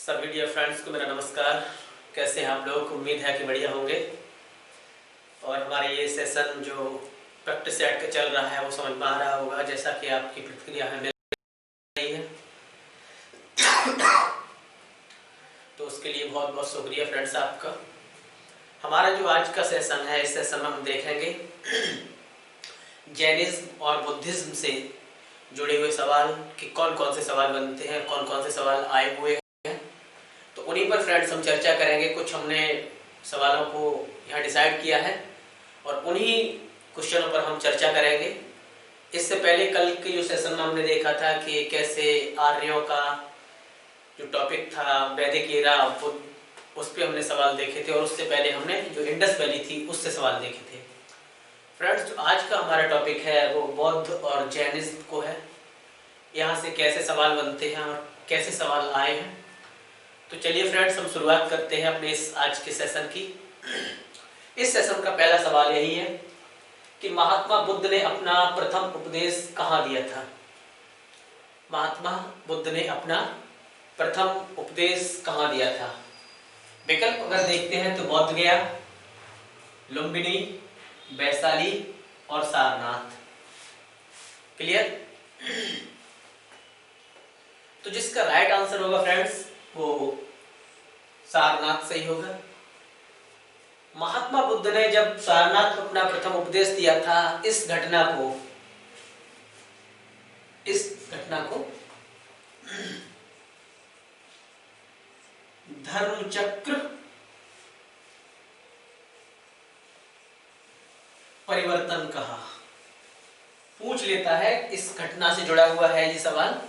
सभी dear friends को मेरा नमस्कार। कैसे हैं आप लोग? उम्मीद है कि बढ़िया होंगे। और हमारे ये सेशन जो प्रैक्टिस सेट का चल रहा है वो समझ में आ रहा होगा, जैसा कि आपकी प्रतिक्रिया हमें मिल रही है। तो उसके लिए बहुत बहुत शुक्रिया फ्रेंड्स आपका। हमारा जो आज का सेशन है, इस सेशन में हम देखेंगे जैनिज्म और बुद्धिज्म से जुड़े हुए सवाल कि कौन कौन से सवाल बनते हैं, कौन कौन से सवाल आए हुए हैं। तो उन्हीं पर फ्रेंड्स हम चर्चा करेंगे। कुछ हमने सवालों को यहाँ डिसाइड किया है और उन्हीं क्वेश्चनों पर हम चर्चा करेंगे। इससे पहले कल के जो सेशन में हमने देखा था कि कैसे आर्यों का जो टॉपिक था वैदिक एरा, उस पर हमने सवाल देखे थे, और उससे पहले हमने जो इंडस वैली थी उससे सवाल देखे थे। फ्रेंड्स, जो आज का हमारा टॉपिक है वो बौद्ध और जैनिज्म को है। यहाँ से कैसे सवाल बनते हैं और कैसे सवाल आए हैं। तो चलिए फ्रेंड्स, हम शुरुआत करते हैं अपने इस आज के सेशन की। इस सेशन का पहला सवाल यही है कि महात्मा बुद्ध ने अपना प्रथम उपदेश कहाँ दिया था। महात्मा बुद्ध ने अपना प्रथम उपदेश कहाँ दिया था? विकल्प अगर देखते हैं तो बौद्ध गया, लुम्बिनी, वैशाली और सारनाथ। क्लियर? तो जिसका राइट आंसर होगा फ्रेंड्स वो सारनाथ सही होगा। महात्मा बुद्ध ने जब सारनाथ में अपना प्रथम उपदेश दिया था, इस घटना को धर्मचक्र परिवर्तन कहा। पूछ लेता है, इस घटना से जुड़ा हुआ है ये सवाल।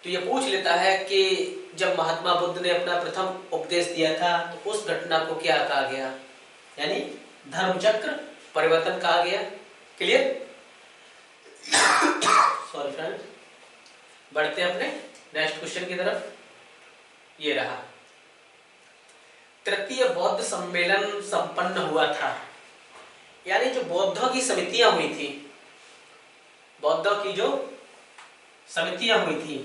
तो ये पूछ लेता है कि जब महात्मा बुद्ध ने अपना प्रथम उपदेश दिया था तो उस घटना को क्या कहा गया, यानी धर्मचक्र परिवर्तन कहा गया। क्लियर? सॉरी फ्रेंड, बढ़ते हैं अपने नेक्स्ट क्वेश्चन की तरफ। ये रहा, तृतीय बौद्ध सम्मेलन संपन्न हुआ था, यानी जो बौद्धों की समितियां हुई थी, बौद्धों की जो समितियां हुई थी,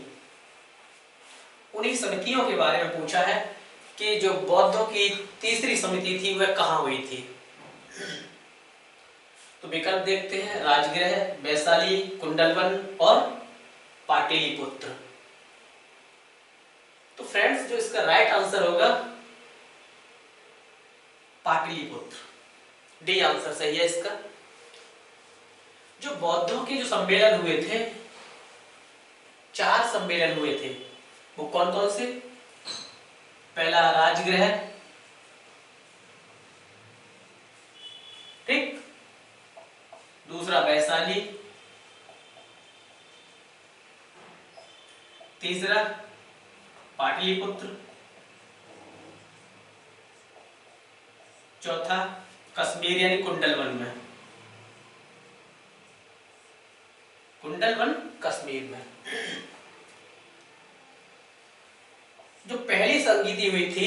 उन्हीं समितियों के बारे में पूछा है कि जो बौद्धों की तीसरी समिति थी वह कहाँ हुई थी। तो विकल्प देखते हैं, राजगृह, वैशाली, कुंडलवन और पाटलिपुत्र। तो फ्रेंड्स, जो इसका राइट आंसर होगा पाटलिपुत्र। डी आंसर सही है इसका। जो बौद्धों के जो सम्मेलन हुए थे, 4 सम्मेलन हुए थे, वो कौन कौन से? पहला राजगृह, ठीक, दूसरा वैशाली, तीसरा पाटलिपुत्र, चौथा कश्मीर यानी कुंडलवन में, कुंडलवन कश्मीर में। जो पहली संगीति हुई थी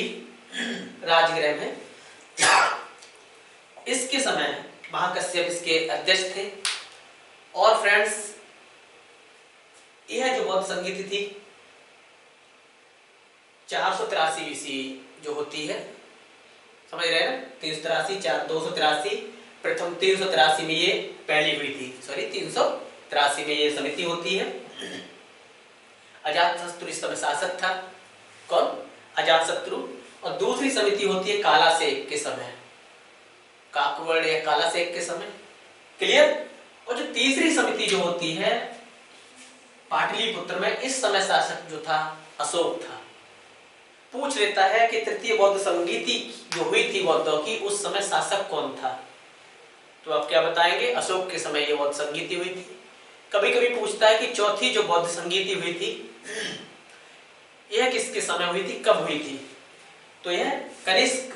राजगृह में, इसके समय महाकश्यप इसके अध्यक्ष थे। और फ्रेंड्स, यह जो बौद्ध संगीति थी 483 ईस्वी जो होती है, समझ रहे हैं ना? 383, 283, प्रथम 383 में ये पहली हुई थी, सॉरी 383 में ये समिति होती है। अजातशत्रु इस समय शासक था। कौन? अजातशत्रु। और दूसरी समिति होती है कालासेक के समय, काकवर्ण या कालासेक के समय। क्लियर? और जो तीसरी समिति जो होती है पाटलिपुत्र में, इस समय शासक जो था अशोक था। पूछ लेता है कि तृतीय बौद्ध संगीति जो हुई थी बौद्धों की, उस समय शासक कौन था। तो आप क्या बताएंगे? अशोक के समय ये बौद्ध संगीति हुई थी। कभी कभी पूछता है कि चौथी जो बौद्ध संगीति हुई थी यह किसके समय हुई थी, कब हुई थी? तो यह कनिष्क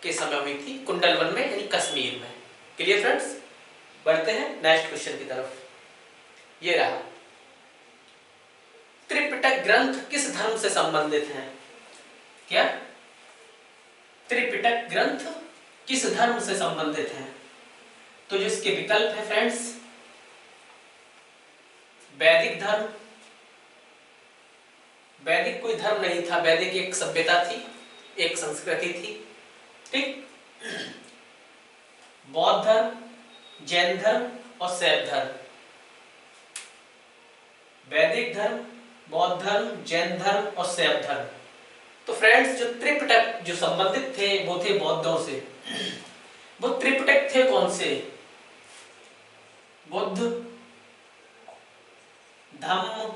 के समय हुई थी, कुंडलवन में यानी कश्मीर में। Clear friends? बढ़ते हैं नेक्स्ट क्वेश्चन की तरफ। ये रहा, त्रिपिटक ग्रंथ किस धर्म से संबंधित है? क्या? त्रिपिटक ग्रंथ किस धर्म से संबंधित है? तो जो इसके विकल्प है फ्रेंड्स, वैदिक धर्म, वैदिक कोई धर्म नहीं था, वैदिक एक सभ्यता थी, एक संस्कृति थी। ठीक, बौद्ध धर्म, जैन धर्म और शैव धर्म। वैदिक धर्म, बौद्ध धर्म, जैन धर्म और शैव धर्म। तो फ्रेंड्स, जो त्रिपिटक जो संबंधित थे वो थे बौद्धों से। वो त्रिपिटक थे कौन से? बुद्ध, धम्म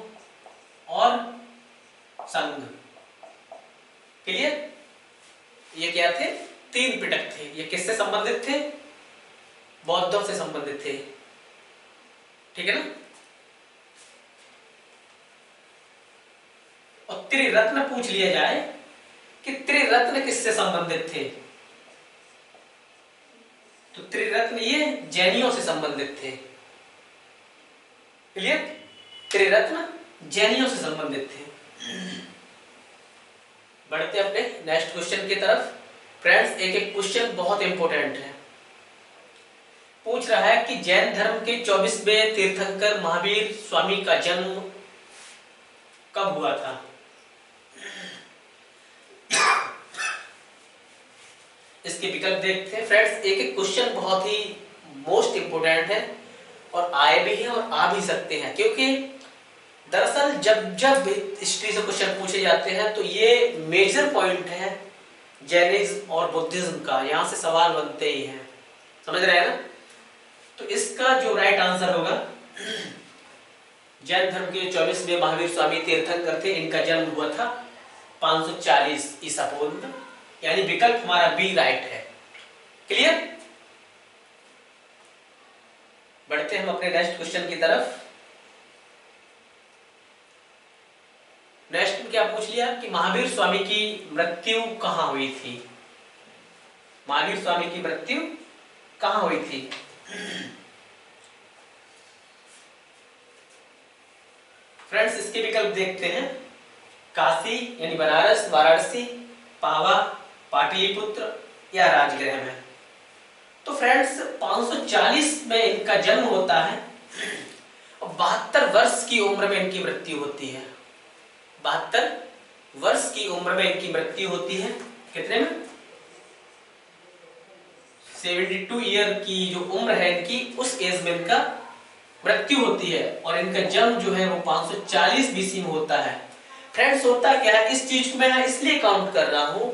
और संघ। क्लियर? ये क्या थे? तीन पिटक थे। ये किससे संबंधित थे? बौद्धों से संबंधित थे। ठीक है ना? और त्रिरत्न पूछ लिया जाए कि त्रिरत्न किससे संबंधित थे, तो त्रिरत्न ये जैनियों से संबंधित थे। क्लियर? त्रिरत्न जैनियों से संबंधित थे। बढ़ते अपने नेक्स्ट क्वेश्चन की तरफ। फ्रेंड्स, एक एक क्वेश्चन बहुत इंपॉर्टेंट है। पूछ रहा है कि जैन धर्म के 24वें तीर्थंकर महावीर स्वामी का जन्म कब हुआ था? इसके विकल्प देखते हैं। फ्रेंड्स, एक एक क्वेश्चन बहुत ही मोस्ट इंपोर्टेंट है और आए भी हैं और आ भी सकते हैं, क्योंकि दरअसल जब जब हिस्ट्री से क्वेश्चन पूछे जाते हैं तो ये मेजर पॉइंट है जैनिज्म और बुद्धिज्म का, यहां से सवाल बनते ही हैं। समझ रहे हैं ना? तो इसका जो राइट आंसर होगा, जैन धर्म के 24वें महावीर स्वामी तीर्थंकर थे, इनका जन्म हुआ था 540 ईसा पूर्व, यानी विकल्प हमारा बी राइट है। क्लियर? बढ़ते हम अपने नेक्स्ट क्वेश्चन की तरफ। नेक्स्ट में क्या पूछ लिया कि महावीर स्वामी की मृत्यु कहां हुई थी? महावीर स्वामी की मृत्यु कहां हुई थी? फ्रेंड्स, इसके विकल्प देखते हैं। काशी यानी बनारस, वाराणसी, पावा, पाटलिपुत्र या राजगृह में। तो फ्रेंड्स, 540 में इनका जन्म होता है और 72 वर्ष की उम्र में इनकी मृत्यु होती है। 72 वर्ष की उम्र में इनकी मृत्यु होती है। कितने में? 72 ईयर की जो उम्र है इनकी, उस एज में इनका मृत्यु होती है और इनका जन्म जो है वो 540 बीसी में होता है। फ्रेंड्स, होता क्या है, इस चीज को मैं इसलिए काउंट कर रहा हूं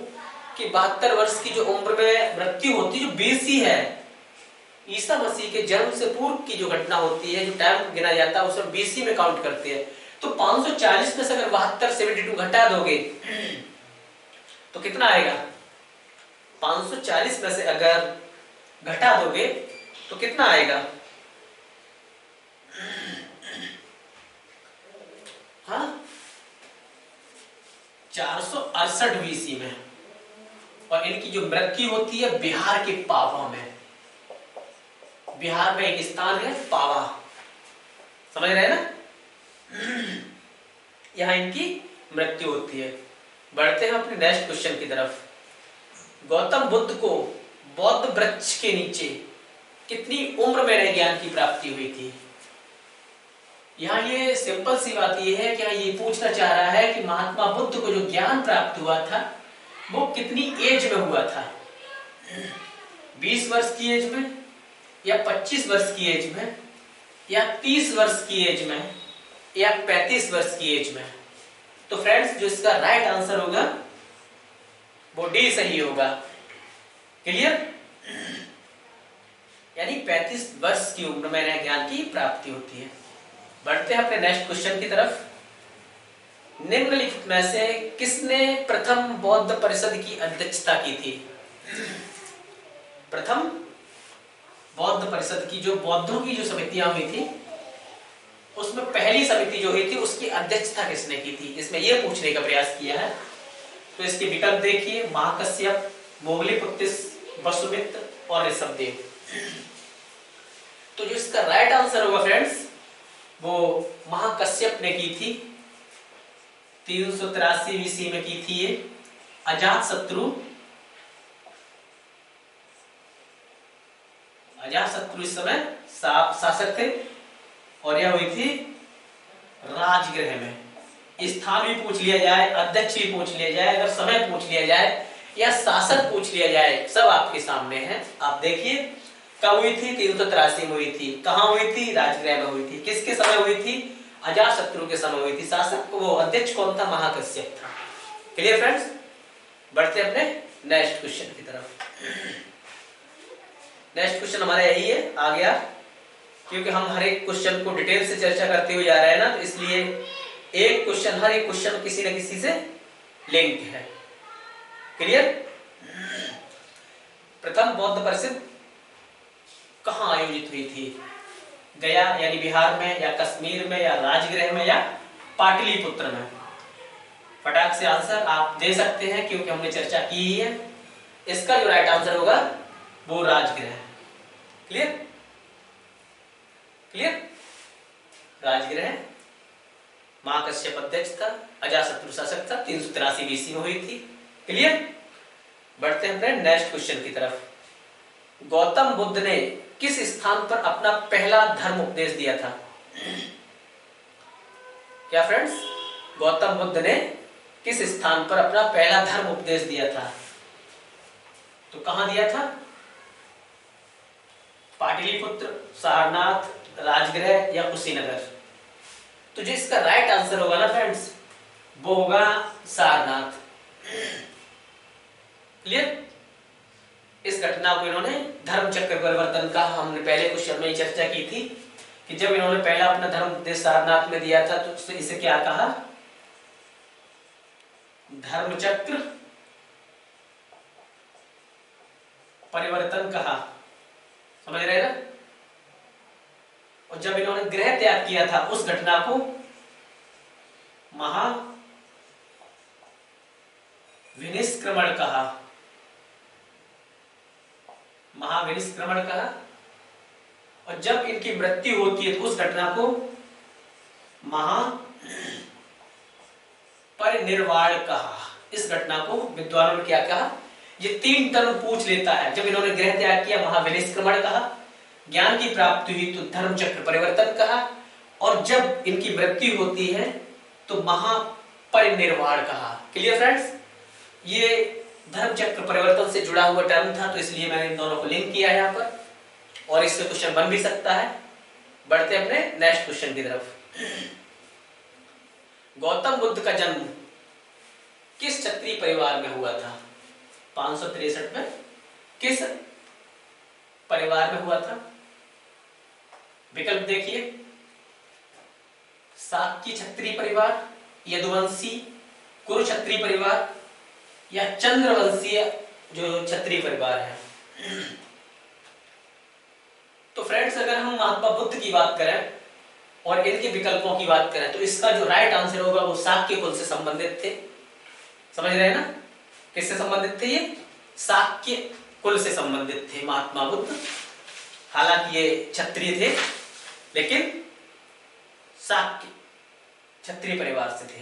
कि 72 वर्ष की जो उम्र में मृत्यु होती है, जो बीसी है, ईसा मसीह के जन्म से पूर्व की जो घटना होती है, जो टाइम गिना जाता है, उसे बीसी में काउंट करते हैं। तो 540 में से अगर 72 घटा दोगे तो कितना आएगा? 540 में से अगर घटा दोगे तो कितना आएगा? हाँ, 468 बीसी में। और इनकी जो मृत्यु होती है बिहार के पावा में। बिहार में एक स्थान है पावा, समझ रहे हैं ना? यहां इनकी मृत्यु होती है। बढ़ते हैं अपने नेक्स्ट क्वेश्चन की तरफ। गौतम बुद्ध को बौद्ध वृक्ष के नीचे कितनी उम्र में ज्ञान की प्राप्ति हुई थी? यहाँ ये सिंपल सी बात ये है, क्या ये पूछना चाह रहा है कि महात्मा बुद्ध को जो ज्ञान प्राप्त हुआ था वो कितनी एज में हुआ था? 20 वर्ष की एज में, या 25 वर्ष की एज में, या 30 वर्ष की एज में, या 35 वर्ष की एज में? तो फ्रेंड्स, जो इसका राइट आंसर होगा वो डी सही होगा। क्लियर? यानी 35 वर्ष की उम्र में ज्ञान की प्राप्ति होती है। बढ़ते हैं अपने नेक्स्ट क्वेश्चन की तरफ। निम्नलिखित में से किसने प्रथम बौद्ध परिषद की अध्यक्षता की थी? प्रथम बौद्ध परिषद की, जो बौद्धों की जो समितियां हुई थी, उसमें पहली समिति जो हुई थी उसकी अध्यक्षता किसने की थी? इसमें यह पूछने का प्रयास किया है। तो इसके विकल्प देखिए, महाकश्यप, मोगलीपुत्तिस, वसुमित्र और ऋषभदेव। तो जो इसका राइट आंसर होगा फ्रेंड्स, वो महाकश्यप ने की थी। 383 बीसी में की थी ये। अजातशत्रु इस समय शासक थे और यह हुई थी राजगृह में। स्थान भी पूछ लिया जाए, अध्यक्ष भी पूछ लिया जाए, अगर समय पूछ लिया जाए या शासक पूछ लिया जाए, सब आपके सामने है। आप देखिए कब हुई थी? 383 में हुई थी। कहाँ हुई थी? राजगृह में हुई थी। किसके समय हुई थी? अजातशत्रु के समय हुई थी। शासक वो अध्यक्ष कौन था? महाकश्यप था। Clear friends? बढ़ते अपने नेक्स्ट क्वेश्चन की तरफ। नेक्स्ट क्वेश्चन हमारा यही है, आ गया, क्योंकि हम हर एक क्वेश्चन को डिटेल से चर्चा करते हुए जा रहे हैं ना, तो इसलिए एक क्वेश्चन, हर एक क्वेश्चन किसी न किसी से लिंक है। क्लियर? प्रथम बौद्ध परिषद कहाँ आयोजित हुई थी? गया यानी बिहार में, या कश्मीर में, या राजगृह में, या पाटलिपुत्र में? फटाक से आंसर आप दे सकते हैं क्योंकि हमने चर्चा की ही है। इसका जो राइट आंसर होगा वो राजगृह। क्लियर? क्लियर? राजगृह। महाकश्यप अध्यक्ष था, अजातशत्रु शासक था, 383 बीसी में हुई थी। क्लियर? बढ़ते हैं फ्रेंड नेक्स्ट क्वेश्चन की तरफ। गौतम बुद्ध ने किस स्थान पर अपना पहला धर्म उपदेश दिया था? क्या फ्रेंड्स? गौतम बुद्ध ने किस स्थान पर अपना पहला धर्म उपदेश दिया था? तो कहां दिया था? पाटलिपुत्र, सारनाथ, राजगृह या कुशीनगर? तो जो इसका राइट आंसर होगा ना फ्रेंड्स, वो होगा सारनाथ। क्लियर? इस घटना को इन्होंने धर्म चक्र परिवर्तन का, हमने पहले क्वेश्चन में चर्चा की थी कि जब इन्होंने पहला अपना धर्म उपदेश सारनाथ में दिया था तो इसे क्या कहा? धर्म चक्र परिवर्तन कहा। समझ रहे ना? और जब इन्होंने गृह त्याग किया था उस घटना को महाविनिष्क्रमण कहा। महाविनिष्क्रमण कहा। और जब इनकी मृत्यु होती है तो उस घटना को महापरिनिर्वाण कहा। इस घटना को विद्वानों ने क्या कहा? ये 3 टर्म पूछ लेता है। जब इन्होंने गृह त्याग किया महाविनिष्क्रमण कहा, ज्ञान की प्राप्ति हुई तो धर्म चक्र परिवर्तन कहा, और जब इनकी मृत्यु होती है तो महापरिनिर्वाण कहा। Clear friends? ये धर्म चक्र परिवर्तन से जुड़ा हुआ टर्म था, तो इसलिए मैंने इन दोनों को लिंक किया है यहाँ पर, और इससे क्वेश्चन बन भी सकता है। बढ़ते अपने नेक्स्ट क्वेश्चन की तरफ। गौतम बुद्ध का जन्म किस क्षत्रिय परिवार में हुआ था? 563 में किस परिवार में हुआ था? विकल्प देखिए, शाक्य क्षत्रिय परिवार, यदुवंशी, कुरु क्षत्रिय परिवार, या चंद्रवंशीय जो क्षत्रिय परिवार है। तो फ्रेंड्स, अगर हम महात्मा बुद्ध की बात करें और इनके विकल्पों की बात करें तो इसका जो राइट आंसर होगा वो शाक्य कुल से संबंधित थे। समझ रहे हैं ना? किससे संबंधित थे ये? शाक्य कुल से संबंधित थे महात्मा बुद्ध। हालांकि ये क्षत्रिय थे लेकिन शाक्य क्षत्रिय परिवार से थे।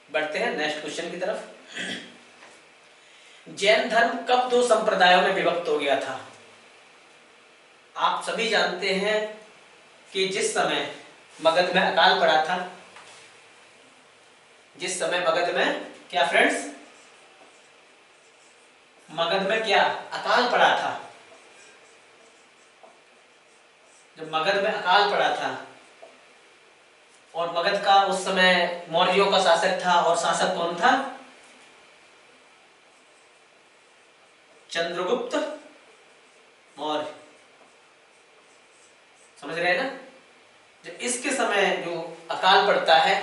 बढ़ते हैं नेक्स्ट क्वेश्चन की तरफ। जैन धर्म कब 2 संप्रदायों में विभक्त हो गया था? आप सभी जानते हैं कि जिस समय मगध में अकाल पड़ा था, जिस समय मगध में क्या फ्रेंड्स, मगध में क्या अकाल पड़ा था, जब मगध में अकाल पड़ा था और मगध का उस समय मौर्यों का शासक था, और शासक कौन था? चंद्रगुप्त मौर्य। समझ रहे हैं ना? जब इसके समय जो अकाल पड़ता है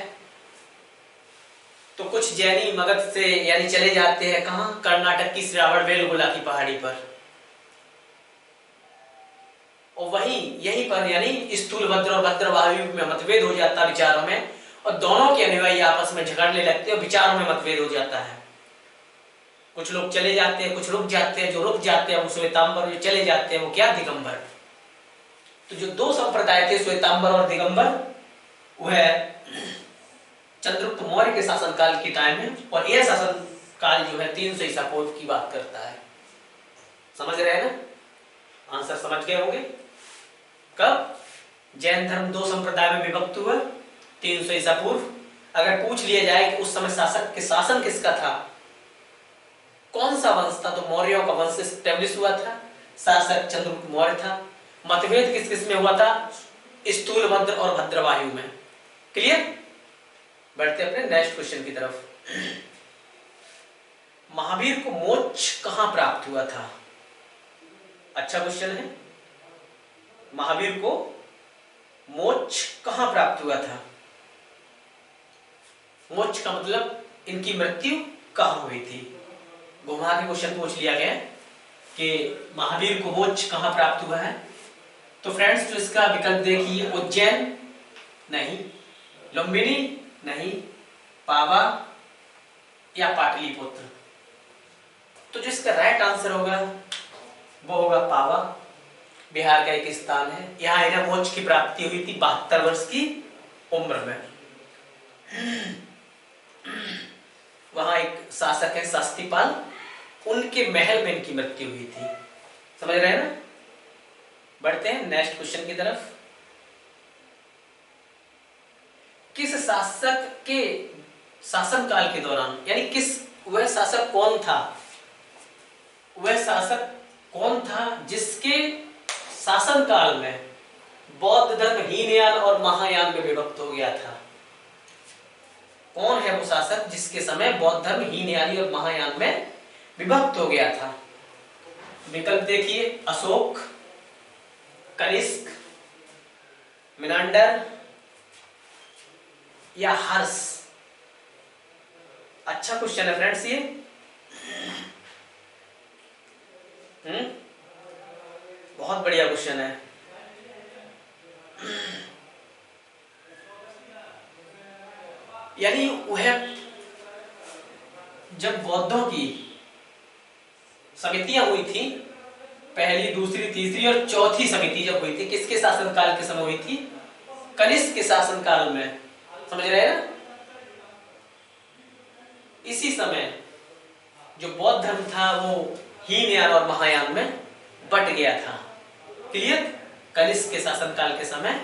तो कुछ जैनी मगध से यानी चले जाते हैं कहां? कर्नाटक की श्रावणबेलगोला की पहाड़ी पर, और वहीं यहीं पर यानी स्थूलभद्र और भद्रवायु में मतभेद हो जाता है विचारों में, और दोनों के अनुयायी आपस में झगड़ने लगते हैं और विचारों में मतभेद हो जाता है। कुछ लोग चले जाते हैं, कुछ रुक जाते हैं। जो रुक जाते हैं वो श्वेतांबर, जो चले जाते हैं वो क्या? दिगंबर। तो जो 2 संप्रदाय थे श्वेतांबर और दिगंबर, वह चंद्रगुप्त मौर्य के शासनकाल के टाइम में, और यह शासनकाल जो है 300 ईसा पूर्व की बात करता है। समझ रहे हैं ना? आंसर समझ गए होंगे। कब जैन धर्म 2 संप्रदाय में विभक्त हुआ? 300 ईसा पूर्व। अगर पूछ लिया जाए कि उस समय शासक के शासन किसका था, कौन सा वंश था, तो मौर्यों का वंश स्टैब्लिश हुआ था, शासक चंद्रगुप्त मौर्य था। मतभेद किस किस में हुआ था, स्थूलभद्र और भद्रवायु में। क्लियर। बढ़ते अपने नेक्स्ट क्वेश्चन की तरफ। महावीर को मोक्ष कहां प्राप्त हुआ था? अच्छा क्वेश्चन है। महावीर को मोक्ष कहां प्राप्त हुआ था? मोक्ष का मतलब इनकी मृत्यु कहां हुई थी। घुमा के क्वेश्चन पूछ लिया गया कि महावीर को मोक्ष कहां प्राप्त हुआ है। तो फ्रेंड्स, जो इसका विकल्प देखिए, उज्जैन नहीं, लुम्बिनी नहीं, पावा या पाटलिपुत्र। तो जो इसका राइट आंसर होगा वो होगा पावा। बिहार का एक स्थान है, यहाँ इन्हें मोक्ष की प्राप्ति हुई थी 72 वर्ष की उम्र में। वहां एक शासक है शास्त्रीपाल, उनके महल में इनकी मृत्यु हुई थी। समझ रहे हैं ना। बढ़ते हैं नेक्स्ट क्वेश्चन की तरफ। किस शासक के शासनकाल के दौरान, यानी वह शासक कौन था, वह शासक कौन था जिसके शासनकाल में बौद्ध धर्म हीनयान और महायान में विभक्त हो गया था? कौन है वो शासक जिसके समय बौद्ध धर्म हीनयानी और महायान में विभक्त हो गया था? विकल्प देखिए, अशोक, कनिष्क, मिनांडर या हर्ष। अच्छा क्वेश्चन है फ्रेंड्स ये। बहुत बढ़िया क्वेश्चन है। यानी वह जब बौद्धों की समितियां हुई थी, पहली, दूसरी, तीसरी और चौथी समिति जब हुई थी, किसके शासनकाल के समय हुई थी? कनिष्क के शासनकाल में। समझ रहे हैं ना। इसी समय जो बौद्ध धर्म था वो हीनयान और महायान में बट गया था। क्लियर। कनिष्क के शासनकाल के समय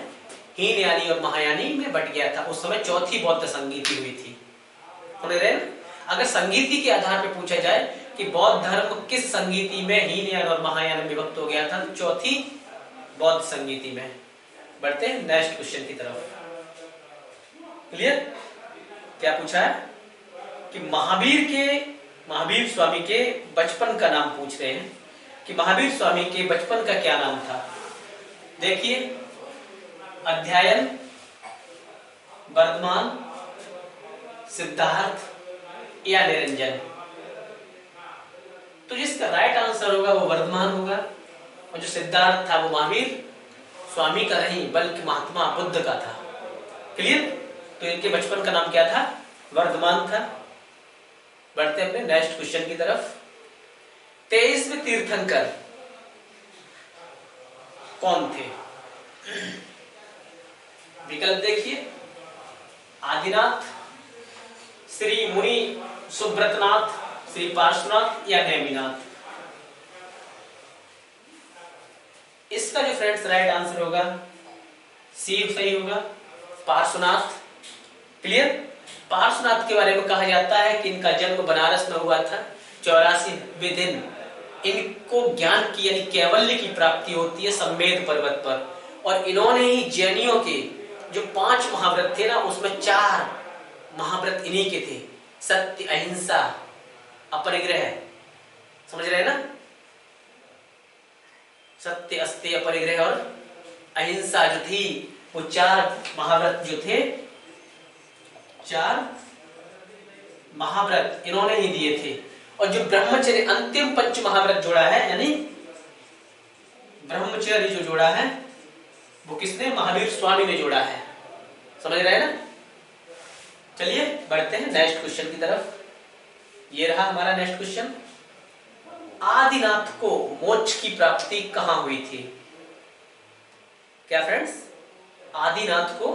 हीनयानी और महायानी में बट गया था। उस समय चौथी बौद्ध संगीति हुई थी। समझ रहे हैं। अगर संगीति के आधार पर पूछा जाए कि बौद्ध धर्म किस संगीति में हीनयान और महायान में विभक्त हो गया था, तो चौथी बौद्ध संगीति में। बढ़ते हैं नेक्स्ट क्वेश्चन की तरफ। क्लियर। क्या पूछा है कि महावीर स्वामी के बचपन का नाम पूछ रहे हैं कि महावीर स्वामी के बचपन का क्या नाम था। देखिए, अध्ययन, वर्धमान, सिद्धार्थ या निरंजन। तो जिसका राइट आंसर होगा वो वर्धमान होगा, और जो सिद्धार्थ था वो महावीर स्वामी का नहीं बल्कि महात्मा बुद्ध का था। क्लियर। तो इनके बचपन का नाम क्या था? वर्धमान था। बढ़ते अपने नेक्स्ट क्वेश्चन की तरफ। 23वें तीर्थंकर कौन थे? विकल्प देखिए, आदिनाथ, श्री मुनि सुब्रतनाथ, श्री पार्श्वनाथ या नेमिनाथ। इसका जो फ्रेंड्स राइट आंसर होगा सी सही होगा, पार्श्वनाथ। क्लियर। पार्श्वनाथ के बारे में कहा जाता है कि इनका जन्म बनारस में हुआ था। 84वें दिन इनको ज्ञान की यानी कैवल्य की प्राप्ति होती है सम्मेद पर्वत पर, और इन्होंने ही जैनियों के जो 5 महाव्रत थे ना, उसमें 4 महाव्रत इन्हीं के थे। सत्य, अहिंसा, अपरिग्रह। समझ रहे हैं ना। सत्य, अस्तेय, अपरिग्रह और अहिंसा जो थी, वो 4 महाव्रत जो थे, 4 महाव्रत इन्होंने ही दिए थे। और जो ब्रह्मचर्य अंतिम 5 महाव्रत जोड़ा है, यानी ब्रह्मचर्य जो जोड़ा है वो किसने? महावीर स्वामी ने जोड़ा है। समझ रहे हैं ना। चलिए बढ़ते हैं नेक्स्ट क्वेश्चन की तरफ। ये रहा हमारा नेक्स्ट क्वेश्चन। आदिनाथ को मोक्ष की प्राप्ति कहां हुई थी? क्या फ्रेंड्स? आदिनाथ को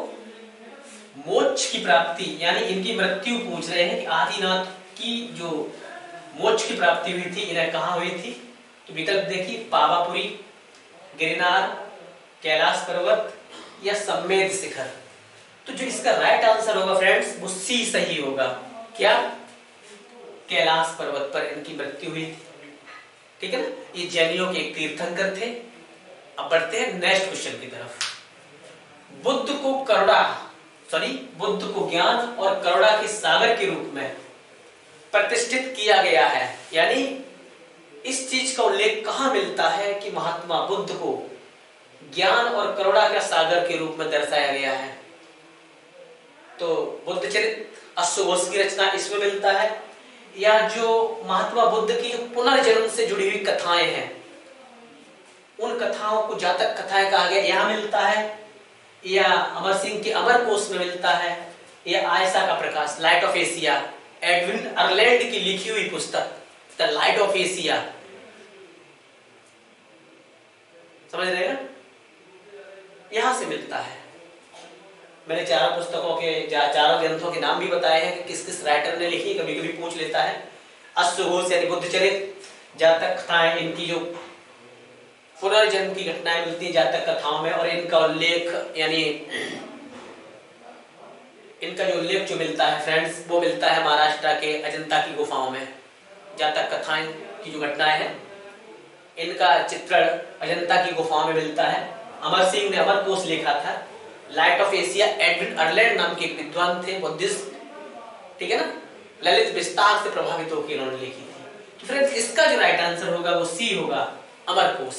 मोक्ष की प्राप्ति यानी इनकी मृत्यु पूछ रहे हैं कि आदिनाथ की जो मोक्ष की प्राप्ति हुई थी इन्हें कहां हुई थी? तो विकल्प देखिए, पावापुरी, गिरनार, कैलाश पर्वत या सम्मेद शिखर। तो जो इसका राइट आंसर होगा फ्रेंड्स वो सी सही होगा। क्या? कैलाश पर्वत पर इनकी मृत्यु हुई थी। ठीक है ना, ये जैनियों के एक तीर्थंकर थे। अब बढ़ते हैं नेक्स्ट क्वेश्चन की तरफ। बुद्ध को ज्ञान और करुणा के सागर के रूप में प्रतिष्ठित किया गया है, यानी इस चीज का उल्लेख कहां मिलता है कि महात्मा बुद्ध को ज्ञान और करुणा के सागर के रूप में दर्शाया गया है? तो बुद्ध चरित अश्वघोष की रचना इसमें मिलता है, या जो महात्मा बुद्ध की जो पुनर्जन्म से जुड़ी हुई कथाएं हैं उन कथाओं को जातक कथाएं कहा गया, यहां मिलता है, या अमर सिंह के अमर कोश में मिलता है, या आयशा का प्रकाश लाइट ऑफ एशिया, एडविन अर्लैंड की लिखी हुई पुस्तक द लाइट ऑफ एशिया, समझ रहे हैं, यहां से मिलता है। मैंने चारों पुस्तकों के चारों ग्रंथों के नाम भी बताए हैं कि किस किस राइटर ने लिखी, कभी कभी पूछ लेता है। अश्वघोष यानी बुद्ध चरित, जातक कथाएं इनकी जो पुनर्जन्म की घटनाएं मिलती है जातक कथाओं में, और इनका उल्लेख यानी इनका जो उल्लेख जो मिलता है फ्रेंड्स वो मिलता है महाराष्ट्र के अजंता की गुफाओं में। जातक कथाएं की जो घटनाएं हैं इनका चित्रण अजंता की गुफाओं में मिलता है। अमर सिंह ने अमर कोश लिखा था। लाइट ऑफ एशिया एडविन अर्लैंड नाम के एक विद्वान थे, बुद्धिस्ट, ठीक है ना, ललित विस्तार से प्रभावित होकर इन्होंने लिखी थी। तो फ्रेंड्स इसका जो राइट आंसर होगा वो सी होगा, अमर कोश,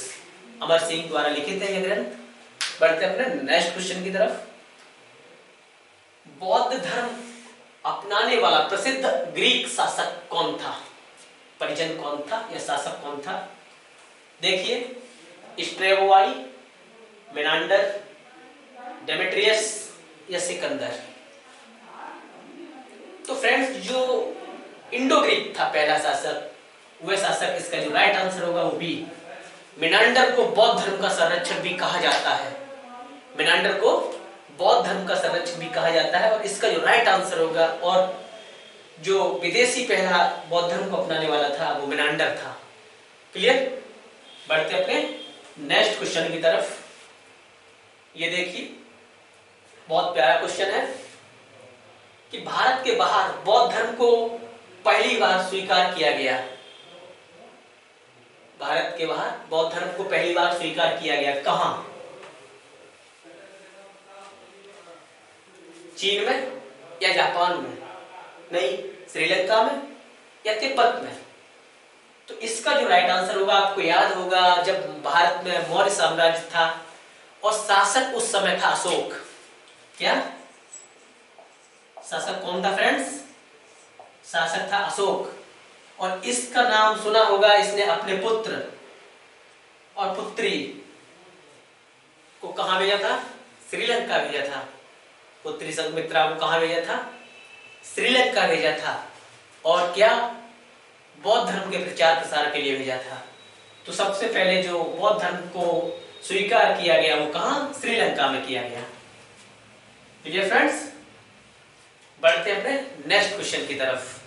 अमर सिंह द्वारा लिखित है यह ग्रंथ। बढ़ते हैं अपने नेक्स्ट क्वेश्चन की तरफ। बौद्ध धर्म अपनाने वाला प्रसिद्ध ग्रीक शासक कौन था? परिजन कौन था या शासक कौन था? देखिए, स्ट्रेबोआई, मेनांडर, डेमेट्रियस या सिकंदर। तो फ्रेंड्स जो इंडो ग्रीक था पहला शासक, वह शासक, इसका जो राइट आंसर होगा वो बी। मेनांडर को बौद्ध धर्म का संरक्षक भी कहा जाता है। मेनांडर को बौद्ध धर्म का संरक्षक भी कहा जाता है, और इसका जो राइट आंसर होगा, और जो विदेशी पहला बौद्ध धर्म को अपनाने वाला था वो मेनांडर था। क्लियर? बढ़ते अपने नेक्स्ट क्वेश्चन की तरफ। ये देखिए, बहुत प्यारा क्वेश्चन है कि भारत के बाहर बौद्ध धर्म को पहली बार स्वीकार किया गया। भारत के बाहर बौद्ध धर्म को पहली बार स्वीकार किया गया कहां? चीन में या जापान में? नहीं, श्रीलंका में या तिब्बत में? तो इसका जो राइट आंसर होगा, आपको याद होगा जब भारत में मौर्य साम्राज्य था और शासक उस समय था अशोक। क्या शासक कौन था फ्रेंड्स? शासक था अशोक। और इसका नाम सुना होगा, इसने अपने पुत्र और पुत्री को कहां भेजा था? श्रीलंका भेजा था। पुत्री संघमित्रा को कहां भेजा था? श्रीलंका भेजा था। और क्या? बौद्ध धर्म के प्रचार प्रसार के लिए भेजा था। तो सबसे पहले जो बौद्ध धर्म को स्वीकार किया गया वो कहां? श्रीलंका में किया गया। ठीक है फ्रेंड्स, बढ़ते हैं अपने नेक्स्ट क्वेश्चन की तरफ।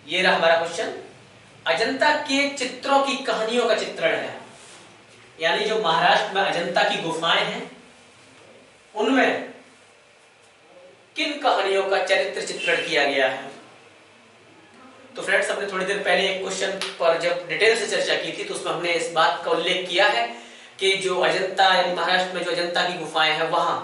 ये रहा हमारा क्वेश्चन। अजंता के चित्रों की कहानियों का चित्रण है, यानी जो महाराष्ट्र में अजंता की गुफाएं हैं उनमें किन कहानियों का चरित्र चित्रण किया गया है? तो फ्रेंड्स, हमने थोड़ी देर पहले एक क्वेश्चन पर जब डिटेल से चर्चा की थी तो उसमें हमने इस बात का उल्लेख किया है कि जो अजंता यानी महाराष्ट्र में जो अजंता की गुफाएं हैं वहां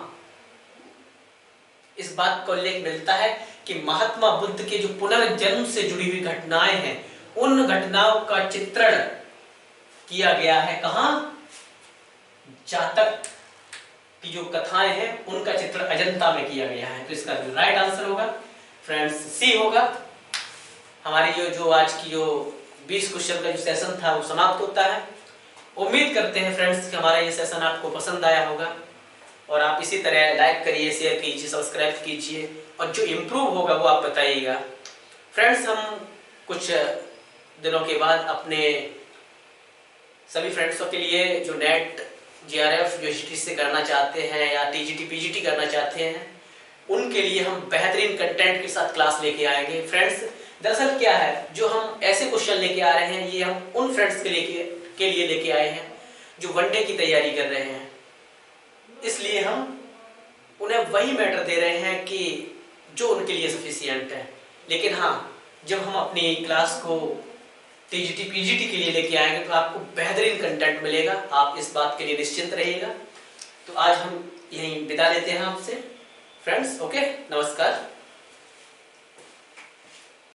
इस बात का उल्लेख मिलता है कि महात्मा बुद्ध के जो पुनर्जन्म से जुड़ी हुई घटनाएं हैं उन घटनाओं का चित्रण किया गया है कहां? जातक की जो कथाएं हैं उनका चित्रण अजंता में किया गया है। तो इसका जो राइट आंसर होगा फ्रेंड्स सी होगा। हमारी जो आज की जो 20 क्वेश्चन का जो सेशन था वो समाप्त होता है। उम्मीद करते हैं फ्रेंड्स कि हमारा ये सेशन आपको पसंद आया होगा, और आप इसी तरह लाइक करिए, शेयर कीजिए, सब्सक्राइब कीजिए, और जो इम्प्रूव होगा वो आप बताइएगा। फ्रेंड्स, हम कुछ दिनों के बाद अपने सभी फ्रेंड्सों के लिए जो नेट जीआरएफ जो हिस्ट्री से करना चाहते हैं या टीजीटी पीजीटी करना चाहते हैं उनके लिए हम बेहतरीन कंटेंट के साथ क्लास लेके आएंगे। फ्रेंड्स, दरअसल क्या है, जो हम ऐसे क्वेश्चन लेके आ रहे हैं ये हम उन फ्रेंड्स के लिए लेके आए हैं जो वनडे की तैयारी कर रहे हैं, इसलिए हम उन्हें वही मैटर दे रहे हैं कि जो उनके लिए सफिशियंट है। लेकिन हाँ, जब हम अपनी क्लास को टीजीटी पीजीटी के लिए लेके आएंगे तो आपको बेहतरीन कंटेंट मिलेगा, आप इस बात के लिए निश्चिंत रहिएगा। तो आज हम यहीं विदा लेते हैं आपसे फ्रेंड्स। ओके, नमस्कार।